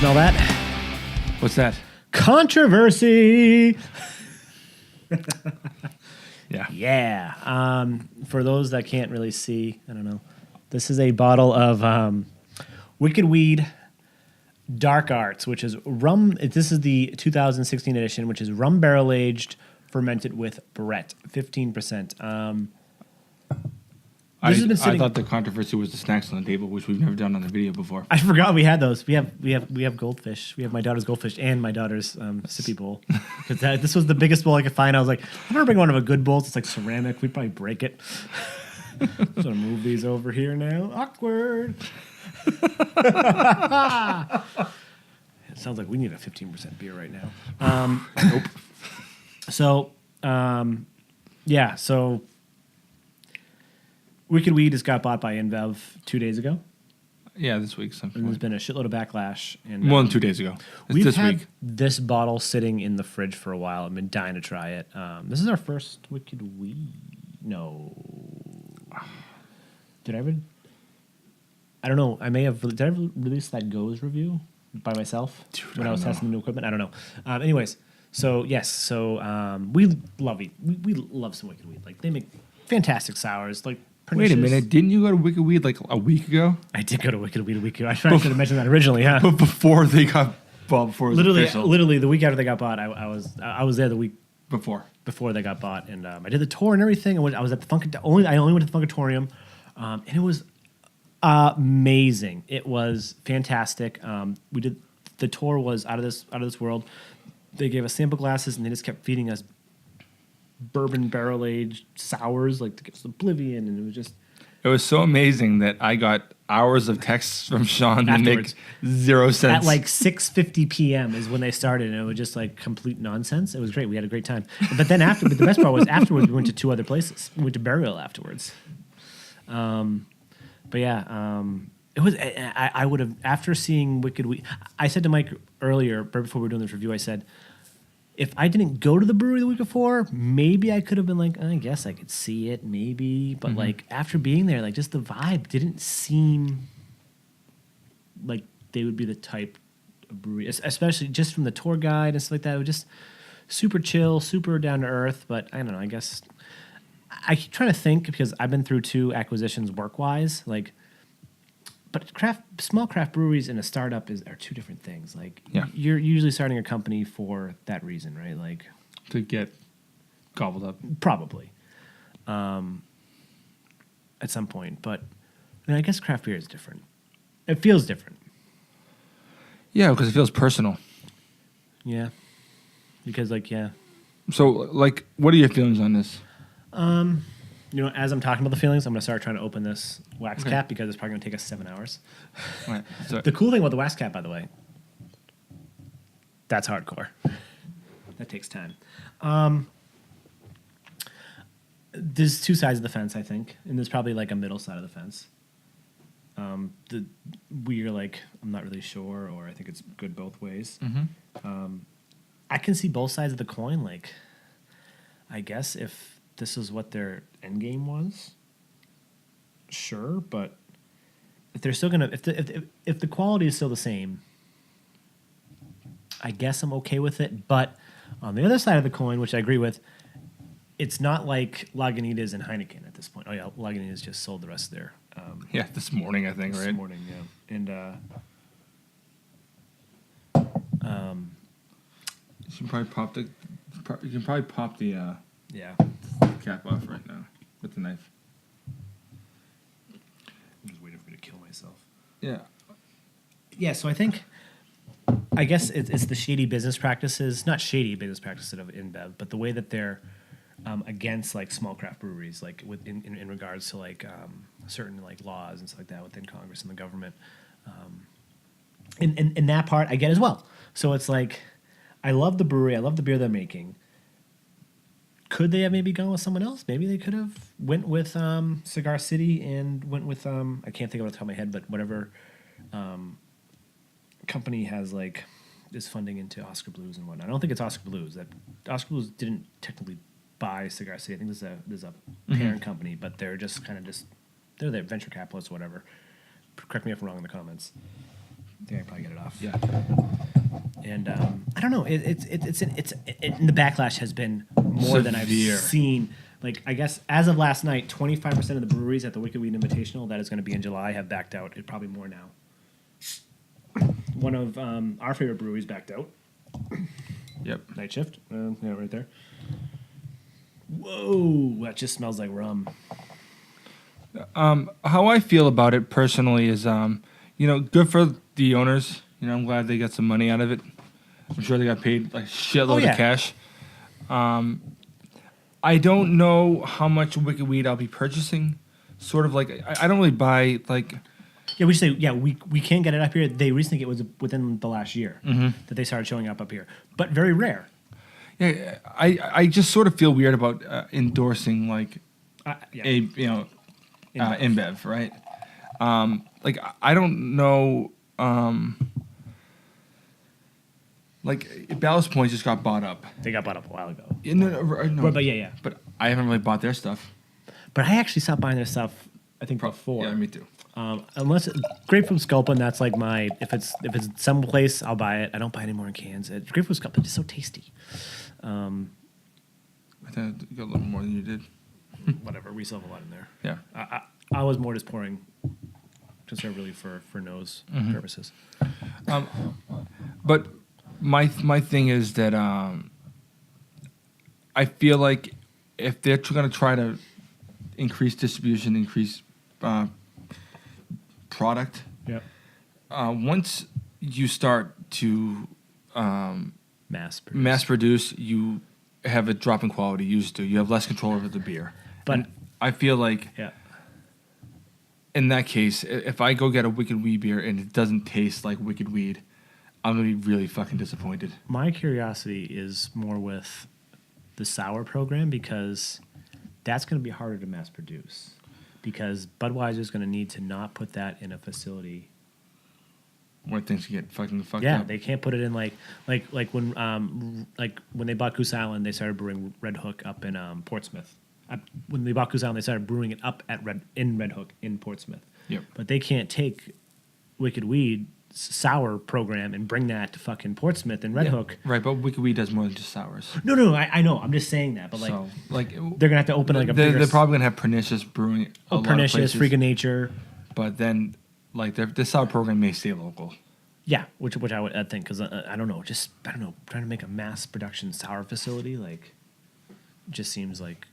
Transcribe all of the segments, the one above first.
Smell that? What's that? Controversy. Yeah. Yeah. For those that can't really see, I don't know. This is a bottle of Wicked Weed Dark Arts, which is rum. This is the 2016 edition, which is rum barrel aged, fermented with Brett, 15%. I thought the controversy was the snacks on the table, which we've never done on the video before. I forgot we had those. We have goldfish. We have my daughter's goldfish and my daughter's sippy bowl. Because this was the biggest bowl I could find. I was like, I'm gonna bring one of a good bowls. It's like ceramic. We'd probably break it. So I'm gonna move these over here now. Awkward. It sounds like we need a 15% beer right now. Nope. So, yeah. So, Wicked Weed just got bought by InBev 2 days ago. Yeah, this week. And there's been a shitload of backlash. And more than 2 days ago. It's we've this had week. this bottle sitting in the fridge for a while. I've been dying to try it. This is our first Wicked Weed. No. Did I ever? I don't know. I may have. Did I ever release that Goes review by myself when I was testing the new equipment? I don't know. Anyways, so yes. So we love it. We love some Wicked Weed. Like, they make fantastic sours. Like, wait a minute, didn't you go to Wicked Weed like a week ago? I did go to Wicked Weed a week ago. I should have mentioned that originally, huh? But before they got bought, before it was official. Literally the week after they got bought, I was there the week before they got bought, and I did the tour and everything. I was at the I only went to the Funkatorium, and it was amazing. It was fantastic. We did the tour was out of this world. They gave us sample glasses, and they just kept feeding us bourbon barrel aged sours, like, to give us Oblivion, and it was so amazing that I got hours of texts from Sean that make zero sense. At like 6:50 p.m. is when they started, and it was just like complete nonsense. It was great. We had a great time. But then but the best part was afterwards we went to 2 other places. We went to Burial afterwards. But yeah, it was. I would have, after seeing Wicked Weed, I said to Mike earlier, right before we were doing this review, I said, if I didn't go to the brewery the week before, maybe I could have been like, I guess I could see it, maybe. But like, after being there, like, just the vibe didn't seem like they would be the type of brewery, especially just from the tour guide and stuff like that. It was just super chill, super down to earth. But I don't know, I guess I keep trying to think, because I've been through 2 acquisitions work-wise, like, but small craft breweries and a startup are 2 different things. Like, you're usually starting a company for that reason, right? Like, to get gobbled up, probably, at some point. But I mean, I guess craft beer is different. It feels different. Yeah, because it feels personal. Yeah, because So, like, what are your feelings on this? As I'm talking about the feelings, I'm going to start trying to open this wax cap, because it's probably going to take us 7 hours. Right. So, the cool thing about the wax cap, by the way, that's hardcore. That takes time. There's 2 sides of the fence, I think, and there's probably like a middle side of the fence. We're like, I'm not really sure, or I think it's good both ways. I can see both sides of the coin. Like, I guess if this is what their end game was, sure, but if they're still gonna, if the quality is still the same, I guess I'm okay with it. But on the other side of the coin, which I agree with, it's not like Lagunitas and Heineken at this point. Oh yeah, Lagunitas just sold the rest of their. This morning, I think, right? This morning, yeah, and you should probably pop the. You can probably pop the. Cap off right now with the knife. I'm just waiting for me to kill myself. Yeah. So I guess it's the shady business practices, not shady business practices of InBev, but the way that they're against like small craft breweries, like in regards to like certain like laws and stuff like that within Congress and the government. In that part, I get as well. So it's like, I love the brewery, I love the beer they're making. Could they have maybe gone with someone else? Maybe they could have went with Cigar City and went with I can't think of it off the top of my head, but whatever company has like is funding into Oscar Blues and whatnot. I don't think it's Oscar Blues. That Oscar Blues didn't technically buy Cigar City. I think there's a parent company, but they're just kind of they're their venture capitalists or whatever. Correct me if I'm wrong in the comments. I think I probably get it off. Yeah. And I don't know. It's the backlash has been more than I've Severe. seen. Like, I guess as of last night, 25% of the breweries at the Wicked Weed Invitational that is going to be in July have backed out. It's probably more now. One of our favorite breweries backed out. Yep. Night Shift. Yeah, right there. Whoa, that just smells like rum. How I feel about it personally is, good for the owners. I'm glad they got some money out of it. I'm sure they got paid like shitload of cash. I don't know how much Wicked Weed I'll be purchasing. Sort of like I don't really buy like. Yeah, we say we can get it up here. They recently it was within the last year that they started showing up here, but very rare. Yeah, I just sort of feel weird about endorsing like InBev, right? Like I don't know. Like Ballast Point just got bought up. They got bought up a while ago. No. But yeah. But I haven't really bought their stuff. But I actually stopped buying their stuff. I think before. Yeah, me too. Unless Grapefruit Sculpin, that's like my if it's someplace I'll buy it. I don't buy it anymore in cans. Grapefruit Sculpin is so tasty. I think I got a little more than you did. Whatever, we still have a lot in there. Yeah. I was more just pouring conservatively for nose purposes. But my thing is that I feel like if they're going to try to increase distribution, increase product, once you start to mass produce, you have a drop in quality. You have less control over the beer. But and I feel like in that case, if I go get a Wicked Weed beer and it doesn't taste like Wicked Weed, I'm going to be really fucking disappointed. My curiosity is more with the sour program because that's going to be harder to mass produce because Budweiser is going to need to not put that in a facility where things get fucking fucked up. Yeah, they can't put it in like when they bought Goose Island, they started brewing Red Hook up in Portsmouth. When they bought Goose Island, they started brewing it up at Red Hook in Portsmouth. Yep. But they can't take Wicked Weed sour program and bring that to fucking Portsmouth and Red Hook. Right, but Wicked Weed does more than just sours. No, I know. I'm just saying that, but they're gonna have to open like a bigger. They're probably gonna have Pernicious brewing. Pernicious, Freak of Nature. But then, like the sour program may stay local. Yeah, which I'd think because I don't know, trying to make a mass production sour facility just seems like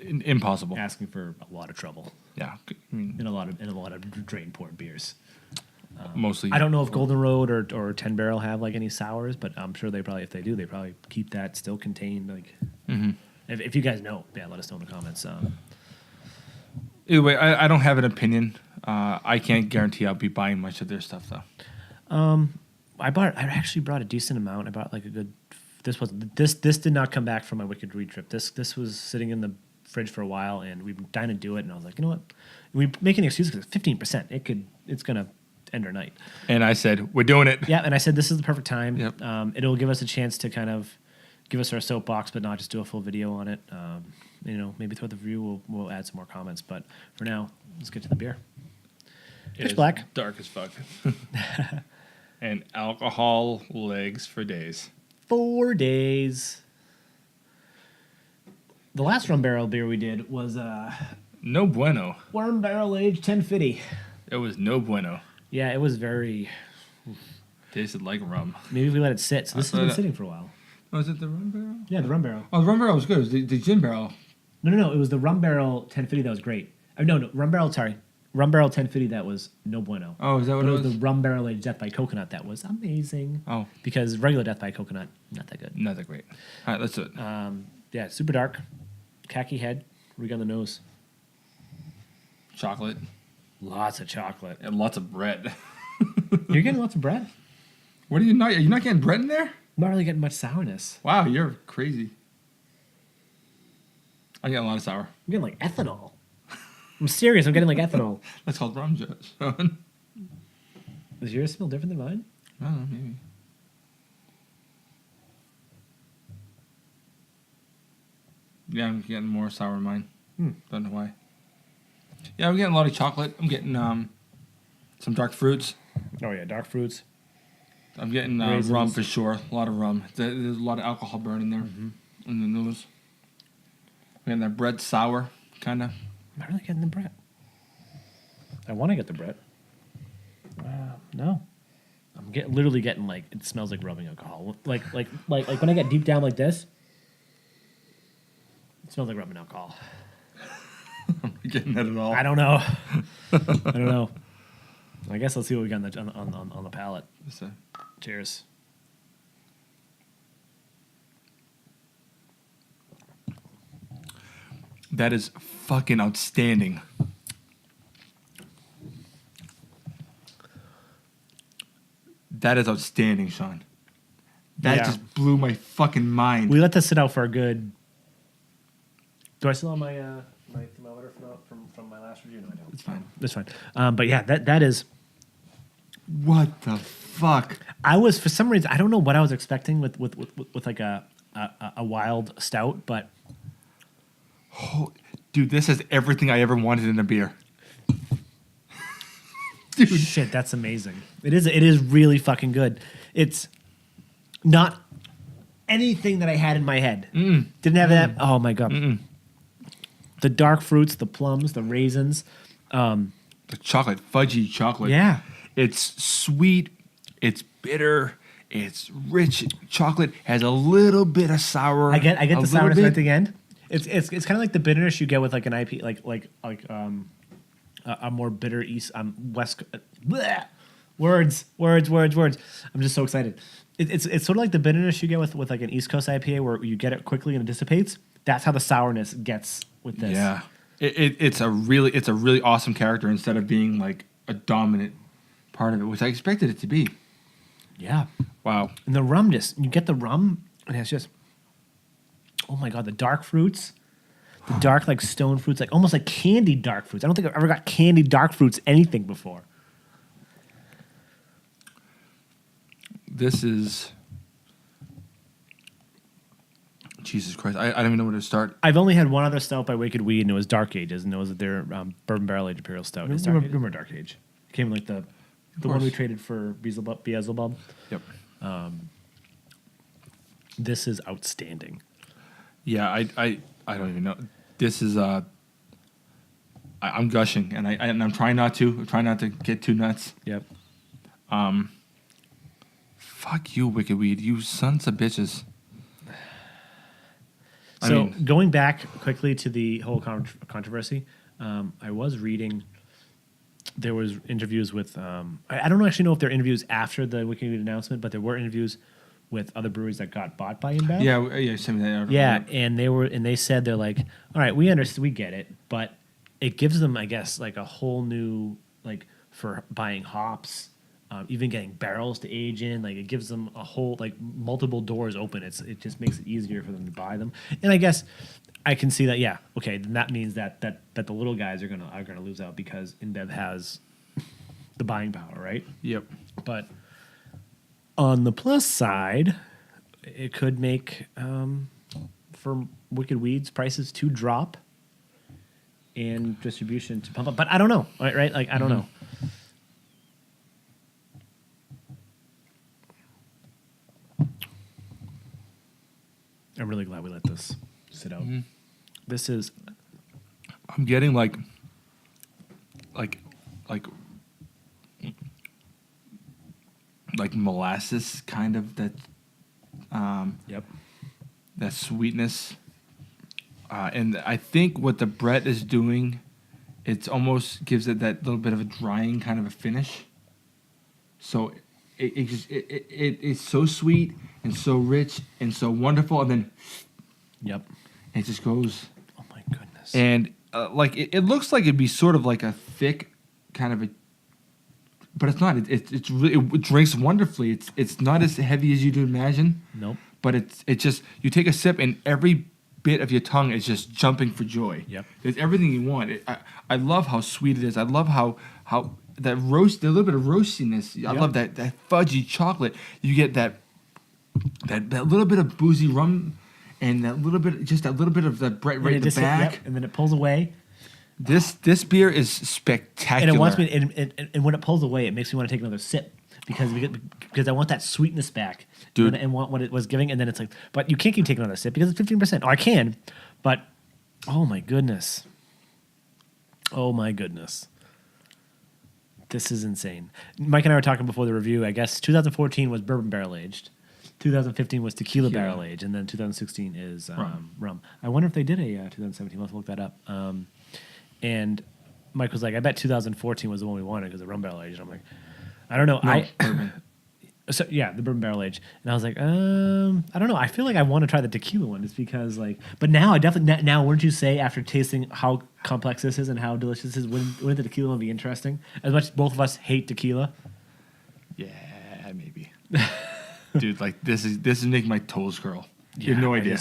impossible. Asking for a lot of trouble. Yeah, I mean, in a lot of drain poured beers. Mostly. I don't know if Golden Road or 10 Barrel have like any sours, but I'm sure if they do, they probably keep that still contained. Like, if you guys know, let us know in the comments. Either way, I don't have an opinion. I can't guarantee I'll be buying much of their stuff though. I actually brought a decent amount. I bought like a good. This did not come back from my Wicked Weed trip. This was sitting in the fridge for a while, and we've been dying to do it. And I was like, you know what? We make an excuse because 15%. It's gonna end our night. And I said, we're doing it. Yeah, and I said this is the perfect time. Yep. It'll give us a chance to kind of give us our soapbox, but not just do a full video on it. Maybe throughout the review we'll add some more comments. But for now, let's get to the beer. Pitch black, dark as fuck, and alcohol legs for days. 4 days. The last rum barrel beer we did was no bueno. Worm barrel aged 1050. It was no bueno. Yeah, it was very. Tasted like rum. Maybe we let it sit. So this has been sitting for a while. Oh, is it the rum barrel? Yeah, the rum barrel. Oh, the rum barrel was good. It was the gin barrel. No. It was the rum barrel 1050 that was great. No, rum barrel. Sorry, rum barrel 1050 that was no bueno. Oh, is that what it was? It was the rum barrel aged Death by Coconut that was amazing. Oh, because regular Death by Coconut not that good. Not that great. All right, let's do it. Yeah, super dark, khaki head, rig on the nose. Chocolate. Lots of chocolate. And lots of bread. You're getting lots of bread? What are you not? Are you not getting bread in there? I'm not really getting much sourness. Wow, you're crazy. I'm getting a lot of sour. I'm getting like ethanol. I'm serious. I'm getting like ethanol. That's called rum juice. Does yours smell different than mine? I don't know, maybe. Yeah, I'm getting more sour in mine. Don't know why. Yeah, I'm getting a lot of chocolate. I'm getting some dark fruits. Oh yeah, dark fruits. I'm getting Raisins. rum for sure. A lot of rum. There's a lot of alcohol burn in there. In the nose. We're getting that bread sour, kind of. I'm not really getting the Brett. I want to get the Brett. No. I'm literally getting like it smells like rubbing alcohol. Like when I get deep down like this, it smells like rubbing alcohol. I'm not getting that at all. I don't know. I don't know. I guess let's see what we got on the palate. Cheers. That is fucking outstanding. That is outstanding, Sean. That just blew my fucking mind. We let this sit out for a good. Do I still have my my thermometer from my last review? No, I don't. It's fine. It's fine. But yeah, that is. What the fuck? I was for some reason I don't know what I was expecting with like a wild stout, but Oh, dude, this has everything I ever wanted in a beer. dude, shit, that's amazing. It is really fucking good. It's not anything that I had in my head. Didn't have that. Oh my god. The dark fruits, the plums, the raisins, The chocolate, fudgy chocolate. Yeah. It's sweet. It's bitter. It's rich. Chocolate has a little bit of sour. I get the little sourness bit. right at the end. It's kind of like the bitterness you get with like an IP, like a more bitter East West. Bleh. Words. I'm just so excited. It's sort of like the bitterness you get with like an East Coast IPA where you get it quickly and it dissipates. That's how the sourness gets with this. Yeah, it's a really awesome character instead of being like a dominant part of it, which I expected it to be. Yeah. Wow. And the rum you get the rum and it's just, oh my God, the dark fruits, the dark like stone fruits, like almost like candied dark fruits. I don't think I've ever got candied dark fruits anything before. This is Jesus Christ. I don't even know where to start. I've only had one other stout by Wicked Weed, and it was Dark Ages, and it was their bourbon barrel aged Imperial Stout. Remember Dark Age? It came in like the one we traded for Beelzebub. Yep. This is outstanding. Yeah, I don't even know. This is I'm gushing, and I'm trying not to. I'm trying not to get too nuts. Yep. Fuck you, Wicked Weed. You sons of bitches. So going back quickly to the whole controversy, I was reading. There was interviews with. I don't actually know if there are interviews after the Wicked Weed announcement, but there were interviews with other breweries that got bought by InBev. Yeah, send me that article. Yeah, and they said they're like, all right, we understand, we get it, but it gives them, I guess, like a whole new like for buying hops, even getting barrels to age in. Like it gives them a whole like multiple doors open. It just makes it easier for them to buy them. And I guess I can see that. Yeah, okay, then that means that the little guys are gonna lose out because InBev has the buying power, right? Yep. But on the plus side, it could make for Wicked Weed's prices to drop and distribution to pump up. But I don't know, right? Like, I don't know. I'm really glad we let this sit out. This is... I'm getting like molasses kind of that Yep. that sweetness, and I think what the Brett is doing, it almost gives it that little bit of a drying kind of a finish. So it's so sweet and so rich and so wonderful, and then Yep. it just goes. Oh my goodness. And like it looks like it'd be sort of like a thick kind of a, but it's not. It's really, it drinks wonderfully. It's not as heavy as you'd imagine. Nope. But it just, you take a sip and every bit of your tongue is just jumping for joy. Yep. It's everything you want. I love how sweet it is. I love how that roast, the little bit of roastiness. I Yep. love that fudgy chocolate. You get that little bit of boozy rum and that little bit of the Brett right in the back. And then it pulls away. This beer is spectacular. And it wants me, and when it pulls away, it makes me want to take another sip because I want that sweetness back, Dude. and want what it was giving. And then it's like, but you can't keep taking another sip because it's 15%. Or I can, but oh my goodness, this is insane. Mike and I were talking before the review. I guess 2014 was bourbon barrel aged, 2015 was tequila barrel aged, and then 2016 is rum. I wonder if they did a 2017. Let's look that up. And Mike was like, I bet 2014 was the one we wanted because of rum barrel aged. I'm like, I don't know. Bourbon. So yeah, the bourbon barrel aged, and I was like, I don't know. I feel like I want to try the tequila one, just because like. But now I definitely now wouldn't you say after tasting how complex this is and how delicious this is, wouldn't the tequila one be interesting? As much as both of us hate tequila. Yeah, maybe. Dude, like this is making my toes curl. You have no idea.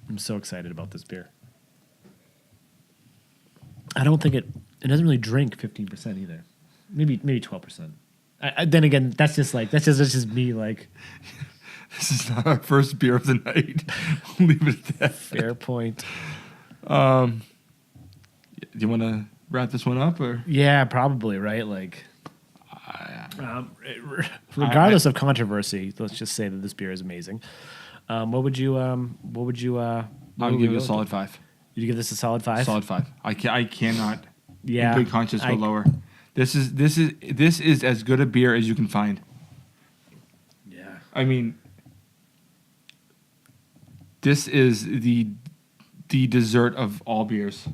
I'm so excited about this beer. I don't think it doesn't really drink 15% either. Maybe 12%. Then again, that's just me. Like, this is not our first beer of the night. We'll leave it at that. Fair point. Do you want to wrap this one up, or? Yeah, probably. Right. Like, regardless of controversy, let's just say that this beer is amazing. What would you? I'll give it a solid 5. You give this a solid 5? Solid 5. I cannot. Yeah. In good conscience, go lower. This is as good a beer as you can find. Yeah. I mean, this is the dessert of all beers.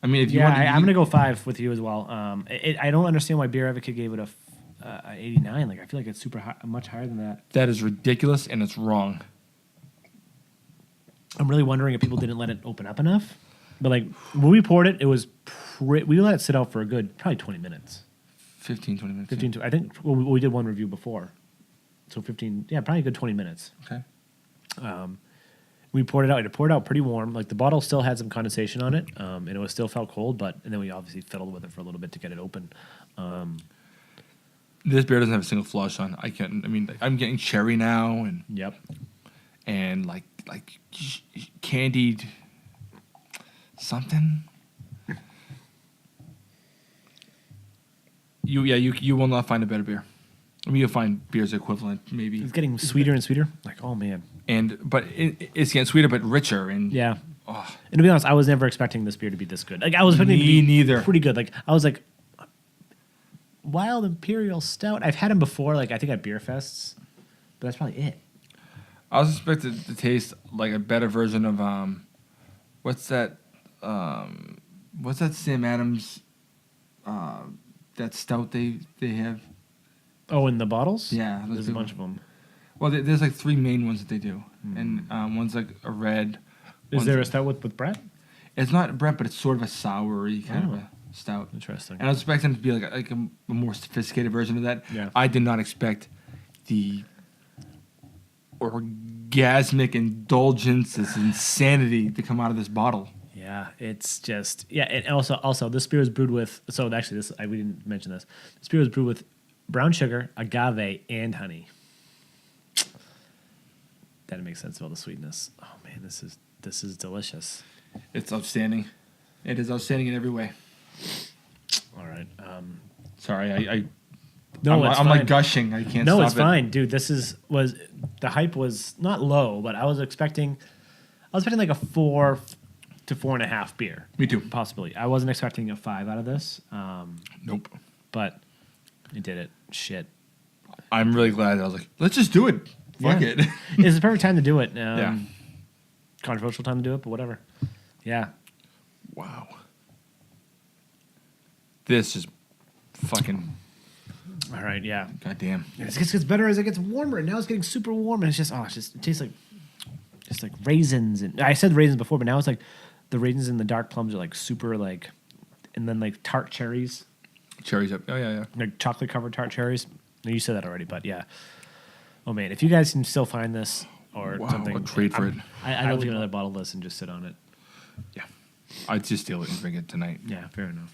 I mean, if you want to I'm gonna go 5 with you as well. I don't understand why Beer Advocate gave it a 89. Like, I feel like it's super high, much higher than that. That is ridiculous, and it's wrong. I'm really wondering if people didn't let it open up enough. But like when we poured it, it was we let it sit out for a good probably 20 minutes. 15, 20 minutes. 15 to, I think we did one review before. So 15, yeah, probably a good 20 minutes. Okay. We poured it out. It poured out pretty warm. Like the bottle still had some condensation on it, and it was still felt cold. And then we obviously fiddled with it for a little bit to get it open. This beer doesn't have a single flush on. I'm getting cherry now, and yep, and like candied something. You will not find a better beer. I mean, you'll find beers equivalent, maybe. It's getting sweeter and sweeter. Like, oh man. But it's getting sweeter, but richer, and yeah. Oh. And to be honest, I was never expecting this beer to be this good. Like, I was expecting it to be neither. Pretty good. Like, I was like, Wild Imperial Stout. I've had them before. Like, I think at beer fests, but that's probably it. I was expecting to taste like a better version of what's that Sam Adams that stout they have. Oh, in the bottles? Yeah, there's a bunch of them. Well, there's like 3 main ones that they do, and one's like a red. Is there a stout with Brett? It's not Brett, but it's sort of a soury kind of a stout. Interesting. And I was expecting it to be like a more sophisticated version of that. Yeah. I did not expect the orgasmic indulgence, this insanity to come out of this bottle. Yeah, it's just and also this beer is brewed with. So actually, we didn't mention this. This beer was brewed with brown sugar, agave, and honey. That makes sense about the sweetness. Oh man, this is delicious. It's outstanding. It is outstanding in every way. All right. Sorry, I'm fine. like gushing. I can't. No, stop it's fine, dude. The hype was not low, but I was expecting like a 4 to 4.5 beer. Me too. Possibly. I wasn't expecting a 5 out of this. Nope. But it did it. Shit. I'm really glad. I was like, let's just do it. Fuck it. It's the perfect time to do it. Yeah. Controversial time to do it, but whatever. Yeah. Wow. This is fucking. All right. Yeah. Goddamn. It gets better as it gets warmer, and now it's getting super warm, and it tastes like raisins. And I said raisins before, but now it's like the raisins and the dark plums are like super like, and then like tart cherries. Cherries up. Oh yeah. Like chocolate covered tart cherries. No, you said that already, but yeah. Oh man, if you guys can still find this or something, I'll trade for it. I'd love to get another bottle of this and just sit on it. Yeah, I'd just steal it and drink it tonight. Yeah, fair enough.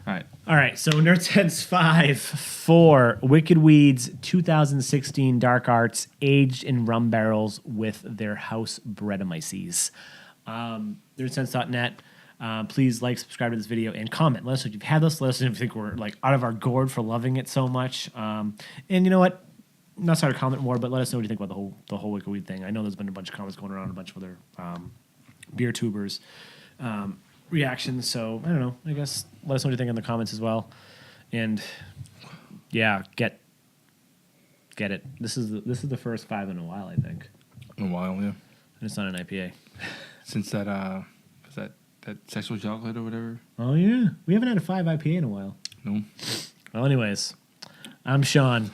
All right. So Nerdsense 5 for Wicked Weed's 2016 Dark Arts aged in rum barrels with their house Brettanomyces. Nerdsense.net. Please like, subscribe to this video, and comment. Let us know if you've had this. Let us know if you think we're like out of our gourd for loving it so much. And you know what? Not sorry to comment more, but let us know what you think about the whole Wicked Weed thing. I know there's been a bunch of comments going around, a bunch of other beer tubers reactions. So I don't know. I guess let us know what you think in the comments as well. And yeah, get it. This is the first 5 in a while, I think. In a while, yeah. And it's not an IPA. Since that was that sexual chocolate or whatever. Oh yeah, we haven't had a 5 IPA in a while. No. Well, anyways, I'm Sean.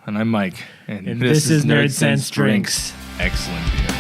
And I'm Mike. And this is Nerdsense Drinks. Excellent beer.